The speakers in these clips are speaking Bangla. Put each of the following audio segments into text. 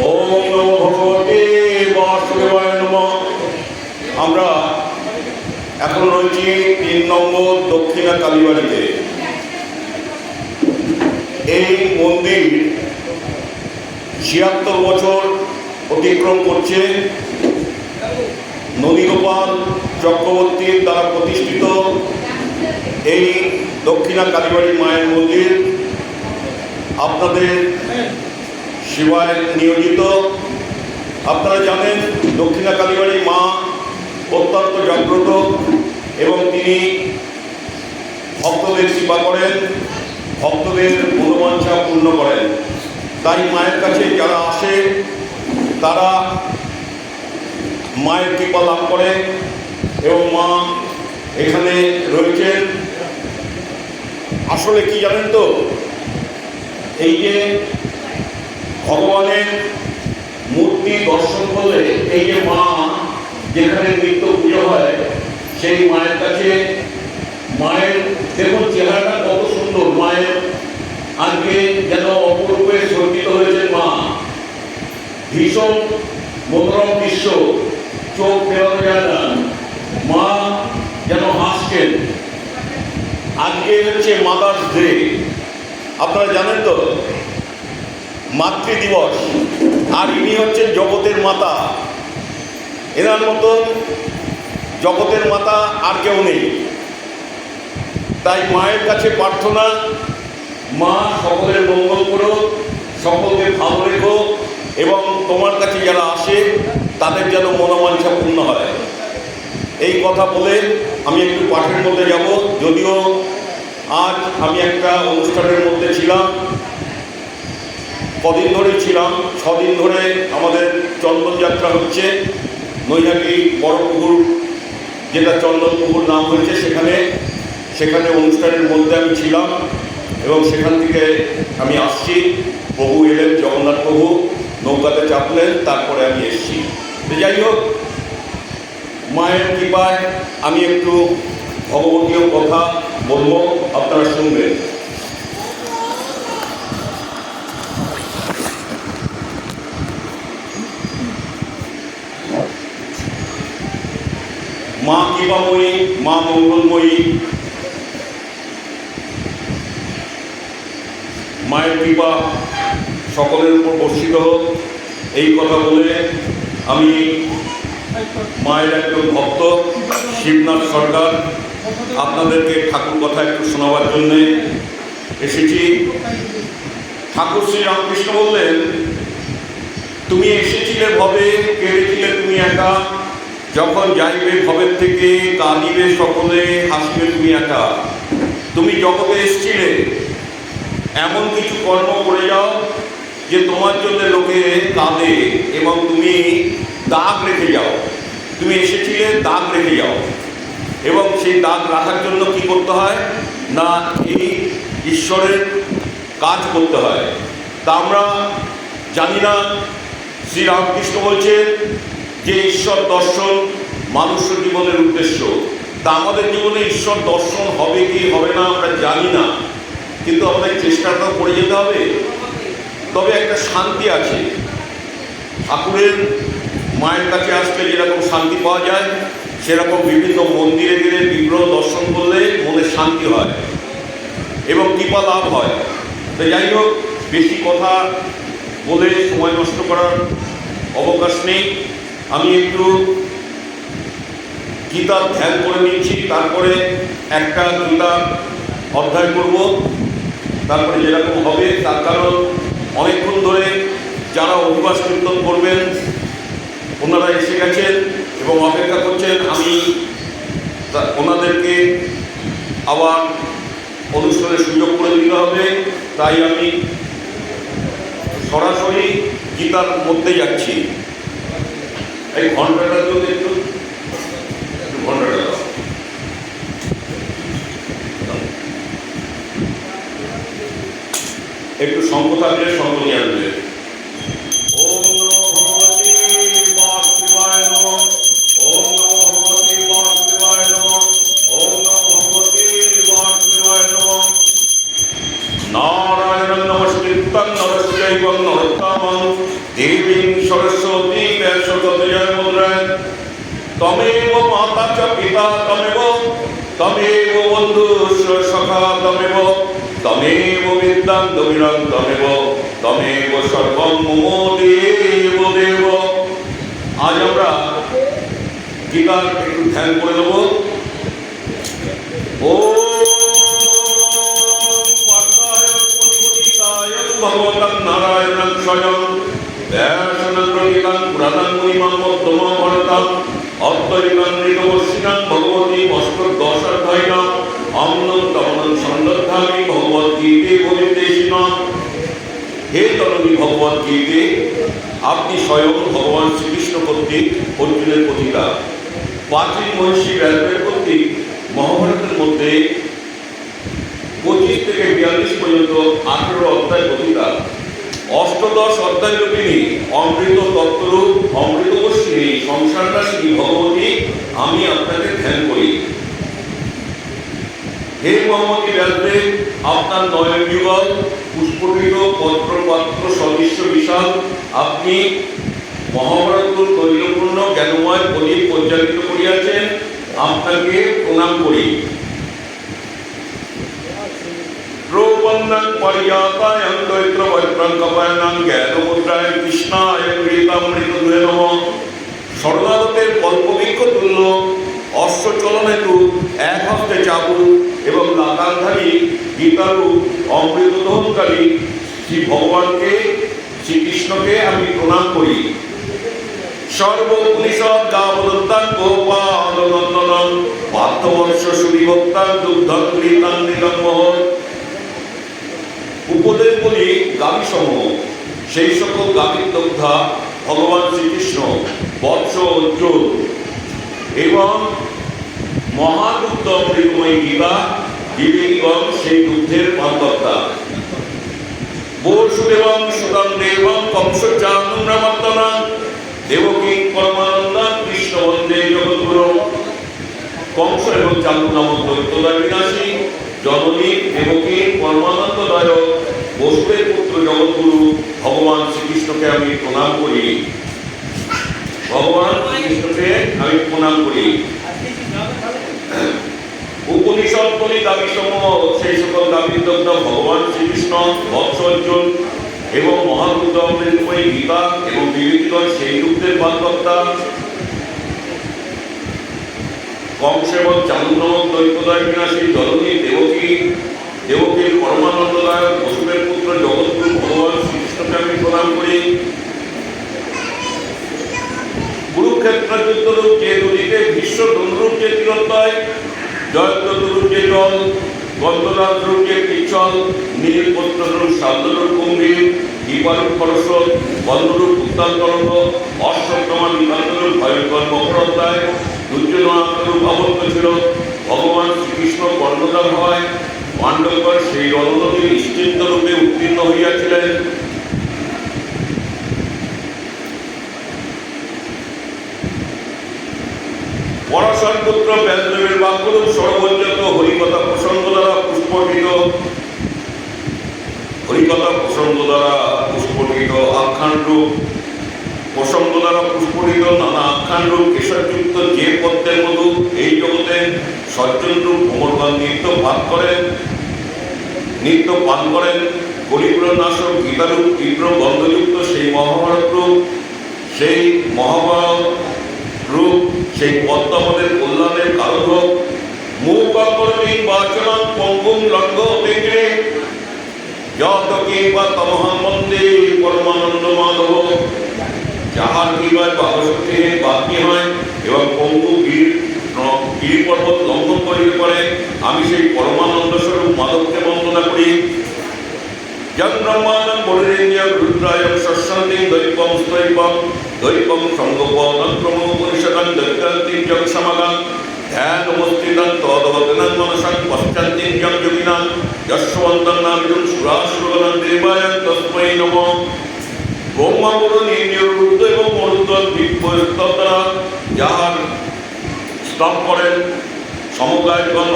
ওম নমো ভগবতে বাসুদেবায় নমঃ। আমরা এখন রয়েছি 3 নম্বর দক্ষিণা কালীবাড়িতে। এই মন্দির 76 বছর অতিক্রম করছে। নবীগোপাল চক্রবর্তীর দ্বারা প্রতিষ্ঠিত এই দক্ষিণা কালীবাড়ি মায়ের মন্দির আপনাদের সেবায় নিয়োজিত। আপনারা জানেন দক্ষিণা কালীবাড়ি মা অত্যন্ত জাগ্রত এবং তিনি ভক্তদের সেবা করেন, ভক্তদের মনোবাঞ্ছা পূর্ণ করেন। তাই মায়ের কাছে যারা আসে তারা মায়ের কৃপা লাভ করে এবং মা এখানে রয়েছেন। আসলে কি জানেন তো, এই যে ভগবানের মূর্তি দর্শন করলে এই যে মা যেখানে নিত্য পুজো হয় সেই মায়ের কাছে মায়ের দেখুন চেহারাটা কত সুন্দর। মায়ের আজকে যেন অপরূপে সজ্জিত হয়েছে মা। ভীষণ মনোরম দৃশ্য, চোখ ফেরানো যায় না। মা যেন হাসছেন। আজকে হচ্ছে মাদার্স ডে, আপনারা জানেন তো, মাতৃ দিবস। আর ইনি হচ্ছেন জগতের মাতা। এনার মতন জগতের মাতা আর কেউ নেই। তাই মায়ের কাছে প্রার্থনা, মা সকলের মঙ্গল করো, সকলকে ভালো রেখো এবং তোমার কাছে যারা আসে তাদের যেন মনোবাঞ্ছা পূর্ণ হয়। এই কথা বলে আমি একটু পাঠের মধ্যে যাব। যদিও আজ আমি একটা অনুষ্ঠানের মধ্যে ছিলাম, কদিন ধরেই ছিলাম, 6 দিন ধরে আমাদের চন্দন যাত্রা হচ্ছে। নৈহাটি বড়পুকুর, যেটা চন্দনপুকুর নাম হয়েছে, সেখানে অনুষ্ঠানের মধ্যে আমি ছিলাম এবং সেখান থেকে আমি আসছি। প্রভু এলেন, জগন্নাথ প্রভু নৌকাতে চাপলেন, তারপরে আমি এসছি। যাই হোক, মায়ের কৃপায় আমি একটু ভগবতীয় কথা বলবো, আপনারা শুনবেন। মা কৃপাময়ী, মা মঙ্গলময়ী, মায়ের কৃপা সকলের উপর বর্ষিত হোক। এই কথা বলে আমি মায়ের একজন ভক্ত শিবনাথ সরকার আপনাদেরকে ঠাকুর কথা একটু শোনাবার জন্যে এসেছি। ঠাকুর শ্রী রামকৃষ্ণ বললেন, তুমি এসেছিলে ভবে, কেড়েছিলে তুমি একা, যখন যাইবে ভবের থেকে কাঁদিবে সকলে, হাসিবে তুমি একা। তুমি জগতে এসেছিলে, এমন কিছু কর্ম করে যাও যে তোমার জন্য লোকে কাঁদে এবং তুমি দাগ রেখে যাও। তুমি এসেছিলে, দাগ রেখে যাও এবং সেই দাগ রাখার জন্য কি করতে হয় না, এই ঈশ্বরের কাজ করতে হয়। তা আমরা জানি না। শ্রীরামকৃষ্ণ বলছেন যে ঈশ্বর দর্শন মানুষের জীবনের উদ্দেশ্য। তা আমাদের জীবনে ঈশ্বর দর্শন হবে কি হবে না আমরা জানি না, কিন্তু আমাদের চেষ্টাটা করে যেতে হবে। তবে একটা শান্তি আছে। ঠাকুরের মায়ের কাছে আসলে যেরকম শান্তি পাওয়া যায়, সেরকম বিভিন্ন মন্দিরে গেলে বিগ্রহ দর্শন করলে মনে শান্তি হয় এবং কৃপা লাভ হয়। তো যাই হোক, বেশি কথা বলে সময় নষ্ট করার অবকাশ নেই। আমি একটু গীতার ধ্যান করে নিচ্ছি, তারপরে একটা গীতা অধ্যায় করব, তারপরে যেরকম হবে। তার কারণ অনেকক্ষণ ধরে যারা অভিবাস কীর্তন করবেন ওনারা এসে গেছেন এবং অপেক্ষা করছেন। আমি ওনাদেরকে আবার অনুষ্ঠানের সুযোগ করে দিতে হবে, তাই আমি সরাসরি গীতার মধ্যে যাচ্ছি। এই ঘন্টাটা যদি একটু ঘন্টাটা একটু সঙ্গ থাকলে সঙ্গ নিয়ে আসবে। ওম নমো ভগবতে বাসুদেবায় নমঃ। ওম নমো ভগবতে বাসুদেবায় নমঃ। ওম নমো ভগবতে বাসুদেবায় নমঃ। নারায়ণং নমস্কৃত্যং নরস্যৈব নরোত্তমং দেবীং সরস্বতী ব্যাসতয়া মুদ্রায় তমেব মাতা চ পিতা তমেব বন্ধু সখা তমেব বিদ্যাং দবিরং তমেব সর্বং মম দেব দেব। আজ আমরা গীতার একটু ধ্যান করে দেব। ও ভগবতাং নারায়ণং স্বয়ং ব্যাসং প্রকৃতাং পুরাণং মহিমাং মধ্যমা ভরতাং অদ্বৈতাং ঋতবর্ষিণাং ভগবতী অষ্টদশাধ্যায়িনাং অমৃতং তমনং সন্দর্ধামি ভগবদ্গীতে উপদেশিনা। হে তরুণী ভগবদ্গীতে, আপনি স্বয়ং ভগবান শ্রীকৃষ্ণ কর্তৃক অর্জুনের কথিতা, প্রাচীন মহর্ষি ব্যাসদেবের কর্তৃক মহাভারতের মধ্যে 25 থেকে 42 পর্যন্ত 18 অধ্যায় কথিতা, অষ্টদশ অধ্যায় রূপিণী অমৃত তত্ত্বরূপ অমৃতবর্ষিণী সংসারনাশিনী ভগবতী আমি আপনাকে ধ্যান করি। হে মহামতি ব্যাসদেব, আপনার নয়ন যুগল পুষ্পটিত পত্রপাত্র সদৃশ্য বিশাল, আপনি মহাভারত তৈলপূর্ণ জ্ঞানময় প্রদীপ পরিচালিত করিয়াছেন, আপনাকে প্রণাম করি। রূপন্নং পরিয়াতায়ং দৈত্র বৈত্রং কপায়নং জ্ঞানমুদ্রায় কৃষ্ণায় মৃতামৃতদুহে নমঃ। স্বর্ণাগতের কল্পবৃক্ষ তুল্য অশ্বচলন হেতু এক হস্তে চাবুক এবং লাগামধারী গীতারু অমৃতদহনকারী শ্রী ভগবানকে শ্রীকৃষ্ণকে আমি প্রণাম করি। সর্বোপনিষদ গাবদত্তাং গোপালনন্দনং পার্থবর্ষ সুবিভক্তাং দুগ্ধং ঘৃতাং নিগমোহর। উপদেশগুলি গাভী সমূহ, সেই সকল গাভীর দগ্ধা ভগবান শ্রীকৃষ্ণ বৎস অর্জুন এবং মহাদুগ্ধ অমৃতময়ী গীতা জীবিকগণ সেই দুগ্ধের পানকর্তা। বসুদেবং সুতং দেবং কংসচানুর্নমর্দনং দেবকী পরমানন্দং কৃষ্ণ বন্দে জগদ্গুরু। কংস এবং চালু নামক দৈত্যদয় বিনাশী জননী দেবকী পরমানন্দদায়ক বসুদেব পুত্র জগদ্গুরু ভগবান শ্রীকৃষ্ণকে আমি প্রণাম করি। ভগবান শ্রীকৃষ্ণকে আমি প্রণাম করি। উপনিষদগুলি দাবি সমূহ, সেই সকল দাবির দগ্ধ ভগবান শ্রীকৃষ্ণ বৎস অর্জুন এবং মহাদুগ্ধ অমৃতময়ী গীতা এবং বিবেকগণ সেই দুগ্ধের পানকর্তা। কংস এবং চালু নামক দৈত্যদয় বিনাশী জননী দেবকীর পরমানন্দদায়ক বসুদেব পুত্র জগৎগুরু ভগবান শ্রীকৃষ্ণকে আমি প্রণাম করি। কুরুক্ষেত্র যুদ্ধরূপ যে নদীতে ভীষ্ম ধনুরূপ যে তীরোত্তয়, জয়দ্রথরূপ যে জল, গন্ধরাজরূপ যে পিচ্ছল, নীলপত্ররূপ শান্তরূপ গম্ভীর, দীপারূপ খরস্রোত, বন্ধরূপ উত্তাল তরঙ্গ, অশ্বত্থমা নিকান্তরূপ ভয়ঙ্কর মকরোদ্দায়, দুর্যোধনাত্মরূপ আবদ্ধ ছিল। ভগবান শ্রীকৃষ্ণ কর্ণধার হয় পাণ্ডবগণ সেই রণনদীর নিশ্চিন্ত রূপে উত্তীর্ণ হইয়াছিলেন। পরাশর পুত্র ব্যাসদেবের বাক্যরূপ সর্বজ্ঞত হরিকথা প্রসঙ্গ দ্বারা পুষ্পটিত আখ্যান রূপ প্রসঙ্গ দ্বারা পুষ্পটিত নানা আখ্যান রূপ কেশরযুক্ত যে পদ্মের মধু এই জগতে সজ্জন রূপ ভ্রমণগণ নিত্য পান করেন। কলিগুলো নাশক গীতারূপ তীব্র গন্ধযুক্ত সেই মহাভারত রূপ সেই পদ্মাবদের কল্যাণের কারণ হোক। মুখ অকরণী বাচনং পঙ্গুম লঙ্ঘ বেঙ্গে যত কিংবা তমহং বন্দে পরমানন্দ মাধব। যাহার কিংবায় বাকশক্তি বাগ্মী হয় এবং পঙ্গু গিরি পর্বত লঙ্ঘন করিতে পারে, আমি সেই পরমানন্দ স্বরূপ মাধবকে বন্দনা করি। যং ব্রহ্মাণং বলিরেন্দ্রিয়ং রুদ্রায়ং শস্যন্তিং দৈবং সঙ্গপদং ক্রমোপনিষদং দৈত্যান্তিং যং সমাগাং ধ্যানমস্তিদং তদবদনং মনসং পশ্চান্তিং যং যোগিনাং যশ্বন্তং নামিদং সুরাসুরগণং দেবায়ং তস্मै নমঃ। ব্রহ্মা বরুণেন্দ্রিয় রুদ্র এবং মরুদ্গণ দিব্যস্তরা যাহার স্তব করেন, সমকায়গণ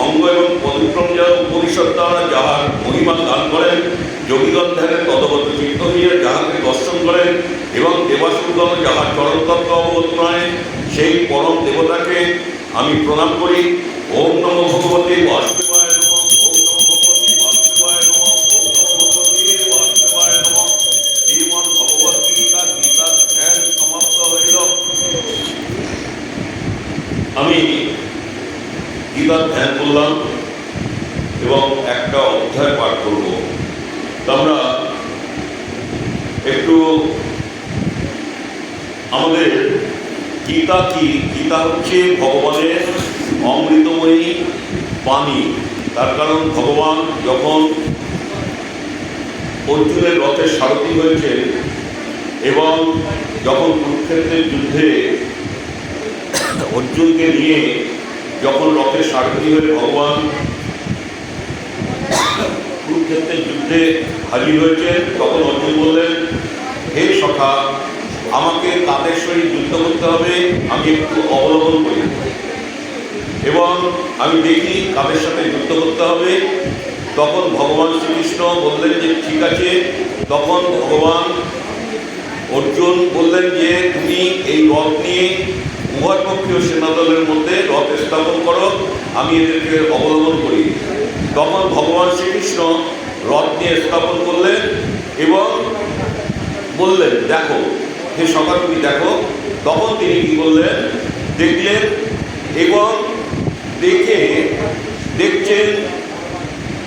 অঙ্গ এবং পরিক্রম উপনিষদ দ্বারা যাহার মহিমা দান করেন, যোগীগণ ধ্যানে তদগত চিত্ত হইয়া যাহাকে দর্শন করেন এবং দেবাসুরগণ যাহার চরণতত্ত্ব অবগত নয়, সেই পরম দেবতাকে আমি প্রণাম করি। ওম নমো ভগবতে বাসুদেবায় নমঃ। ওম নমো ভগবতে বাসুদেবায় নমঃ। ওম নমো ভগবতে বাসুদেবায় নমঃ। শ্রীমদ্ ভগবদ্ গীতা গীতার ধ্যান সমাপ্ত হইল। আমি গীতার ধ্যান করলাম এবং একটা অধ্যায় পাঠ করব। আমরা একটু আমাদের গীতা কি, গীতা হচ্ছে ভগবানের অমৃতময়ী বাণী। তার কারণ ভগবান যখন অর্জুনের রথের সারথি হয়েছে এবং যখন কুরুক্ষেত্রের যুদ্ধে অর্জুনকে নিয়ে যখন রথের সারথি হয়ে ভগবান কুরুক্ষেত্রের যুদ্ধে হাজির হয়েছেন, তখন অর্জুন বললেন, হে সখা, আমাকে তাদের সহিত যুদ্ধ করতে হবে, আমি একটু অবলম্বন করি এবং আমি দেখি কাদের সাথে যুদ্ধ করতে হবে। তখন ভগবান শ্রীকৃষ্ণ বললেন যে ঠিক আছে। তখন ভগবান অর্জুন বললেন যে তুমি এই রথ নিয়ে উভয়পক্ষীয় সেনাদলের মধ্যে রথ স্থাপন করো, আমি এদেরকে অবলম্বন করি। তখন ভগবান শ্রীকৃষ্ণ রথ নিয়ে স্থাপন করলেন এবং বললেন, দেখো হে সখা, তুমি দেখো। তখন তিনি কি করলেন, দেখলেন এবং দেখছেন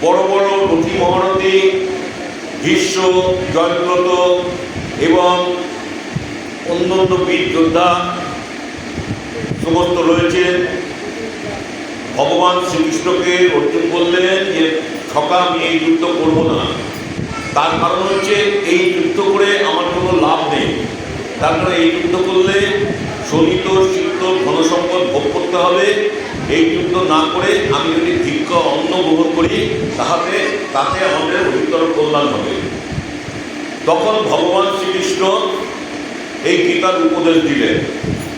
বড় বড় রথী মহারথী ভীষ্ম, জয়দ্রথ এবং অন্যান্য বীর যোদ্ধা সমস্ত রয়েছেন। ভগবান শ্রীকৃষ্ণকে অর্জুন বললেন যে সখা, আমি এই যুদ্ধ করব না। তার কারণ হচ্ছে এই যুদ্ধ করে আমার কোনো লাভ নেই। তার কারণ এই যুদ্ধ করলে শোণিত সিদ্ধ ধনসম্পদ ভোগ করতে হবে। এই যুদ্ধ না করে আমি যদি ভিক্ষ অন্ন গ্রহণ করি তাতে আমাদের অধিকতর কল্যাণ হবে। তখন ভগবান শ্রীকৃষ্ণ এই গীতার উপদেশ দিলেন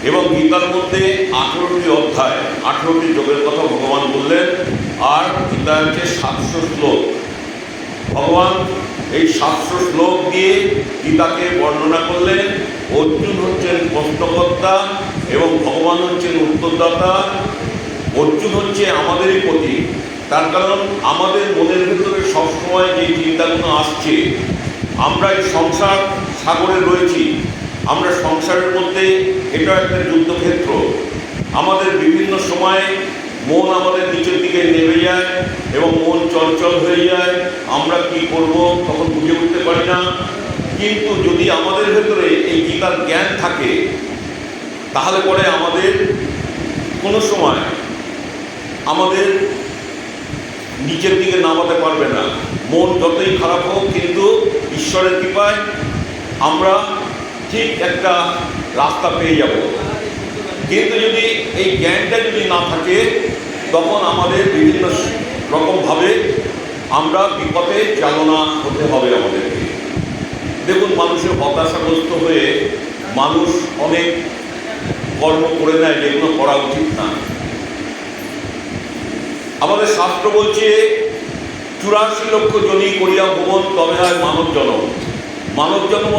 এবং গীতার মধ্যে 18টি অধ্যায়, 18টি যোগের কথা ভগবান বললেন। আর গীতা হচ্ছে 700 শ্লোক। ভগবান এই 700 শ্লোক দিয়ে গীতাকে বর্ণনা করলেন। অর্জুন হচ্ছেন প্রশ্নকর্তা এবং ভগবান হচ্ছেন উত্তরদাতা। অর্জুন হচ্ছে আমাদেরই প্রতীক। তার কারণ আমাদের মনের ভিতরে সবসময় যে চিন্তাগুলো আসছে, আমরা এই সংসার সাগরে রয়েছি, আমরা সংসারের মধ্যে এটা একটা যুদ্ধক্ষেত্র। আমাদের বিভিন্ন সময়ে মন আমাদের নিচের দিকে নেমে যায় এবং মন চঞ্চল হয়ে যায়। আমরা কি করব তখন বুঝে উঠতে পারি না। কিন্তু যদি আমাদের ভেতরে এই গীতার জ্ঞান থাকে, তাহলে পরে আমাদের কোনো সময় আমাদের নিচের দিকে নামাতে পারবে না। মন যতই খারাপ হোক, কিন্তু ঈশ্বরের কৃপায় আমরা ঠিক একটা রাস্তা পেয়ে যাব। কিন্তু যদি এই জ্ঞানটা যদি না থাকে, তখন আমাদের বিভিন্ন রকমভাবে আমরা বিপদে চালনা হতে হবে আমাদেরকে। দেখুন, মানুষের হতাশাগ্রস্ত হয়ে মানুষ অনেক কর্ম করে নেয় যেগুলো করা উচিত না। আমাদের শাস্ত্র বলছে 84 লক্ষ জনি করিয়া ভুবন, তবে হয় মানব জনম। মানব জন্ম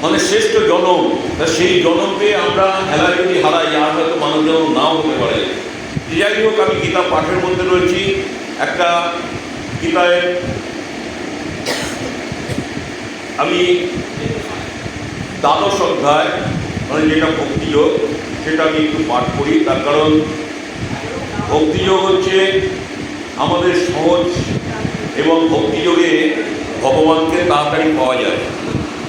মানে শ্রেষ্ঠ জনম। সেই জনমকে আমরা হেলায় যদি হারাই, আর হয়তো মানব জন্ম নাও হতে পারে। যাই হোক, আমি গীতা পাঠের মধ্যে রয়েছি। একটা গীতায় আমি 12 অধ্যায়, মানে যেটা ভক্তিযোগ, সেটা আমি একটু পাঠ করি। তার কারণ ভক্তিযোগ হচ্ছে আমাদের সহজ এবং ভক্তিযোগে ভগবানকে তাড়াতাড়ি পাওয়া যায়।